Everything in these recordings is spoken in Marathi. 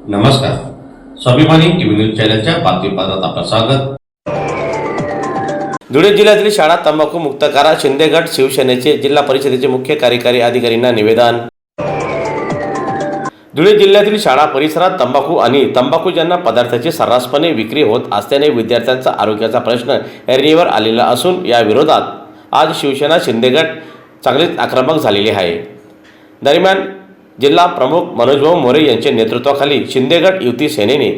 नमस्कार, स्वाभिमानी टीव्ही न्यूज चॅनलच्या बातमीपत्रात आपलं स्वागत। धुळे जिल्ह्यातील शाळा तंबाखू मुक्त करा, शिंदे गट शिवसेनेचे जिल्हा परिषदेचे मुख्य कार्यकारी अधिकाऱ्यांना निवेदन। धुळे जिल्ह्यातील शाळा परिसरात तंबाखू आणि तंबाखूजन्य पदार्थाची सर्रासपणे विक्री होत असल्याने विद्यार्थ्यांचा आरोग्याचा प्रश्न ऐरणीवर आलेला असून या विरोधात आज शिवसेना शिंदे गट चांगलीच आक्रमक झालेली आहे। दरम्यान जिल्हा प्रमुख मनोजभाऊ मोरे यांच्या नेतृत्वाखाली शिंदे गट युती सेनेने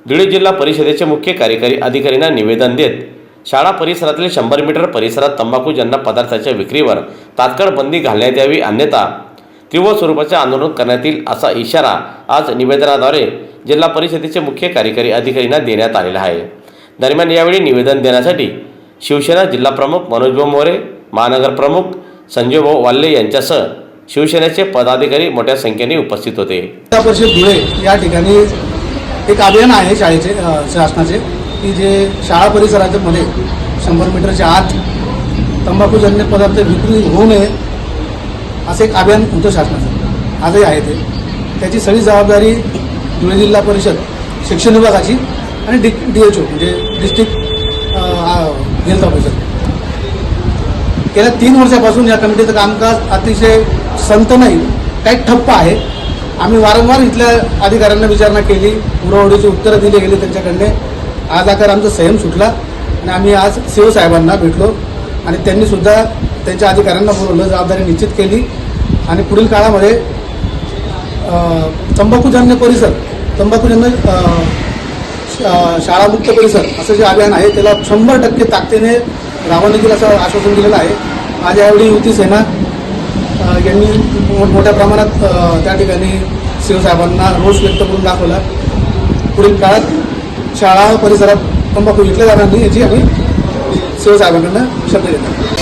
धुळे जिल्हा परिषदेचे मुख्य कार्यकारी अधिकाऱ्यांना निवेदन देत शाळा परिसरातील 100 मीटर परिसरात तंबाखूजन्य पदार्थाच्या विक्रीवर तात्काळ बंदी घालण्यात यावी, अन्यथा तीव्र स्वरूपाचे आंदोलन करण्यात येईल असा इशारा आज निवेदनाद्वारे जिल्हा परिषदेचे मुख्य कार्यकारी अधिकाऱ्यांना देण्यात आलेला आहे। दरम्यान यावेळी निवेदन देण्यासाठी शिवसेना जिल्हा प्रमुख मनोजभाऊ मोरे, महानगर प्रमुख संजयभाऊ वाल्ले यांच्यासह शिवसेनेचे पदाधिकारी मोठ्या संख्येने उपस्थित होते। जिल्हा परिषद धुळे या ठिकाणी एक अभियान आहे शाळेचे शासनाचे की जे शाळा परिसराच्या मध्ये 100 मीटरच्या आत तंबाखूजन्य पदार्थ विक्री होऊ नये असं एक अभियान होतं शासनाचं, आजही आहे ते। त्याची सगळी जबाबदारी धुळे जिल्हा परिषद शिक्षण विभागाची आणि DHO म्हणजे डिस्ट्रिक्ट हेल्थ ऑफिसर। गेल्या 3 वर्षापासून या कमिटीचं कामकाज अतिशय संत नाही, काही ठप्प आहे। आम्ही वारंवार इथल्या अधिकाऱ्यांना विचारणा केली, उडवडीची उत्तरं दिली गेली त्यांच्याकडे। आज आकार आमचा संयम सुटला आणि आम्ही आज CO साहेबांना भेटलो आणि त्यांनीसुद्धा त्यांच्या अधिकाऱ्यांना बोलवलं, जबाबदारी निश्चित केली आणि पुढील काळामध्ये तंबाखूजन्य परिसर, तंबाखूजन्य शाळामुक्त परिसर असं जे अभियान आहे त्याला 100% ताकदीने राबवण्यात येईल असं आश्वासन दिलेलं आहे। आज यावेळी युती सेना यांनी मोठ्या प्रमाणात त्या ठिकाणी CO साहेबांना रोष व्यक्त करून दाखवला। पुढील काळात शाळा परिसरात तंबाखू विकले जाणार नाही याची आम्ही CO साहेबांकडून शब्द देतो।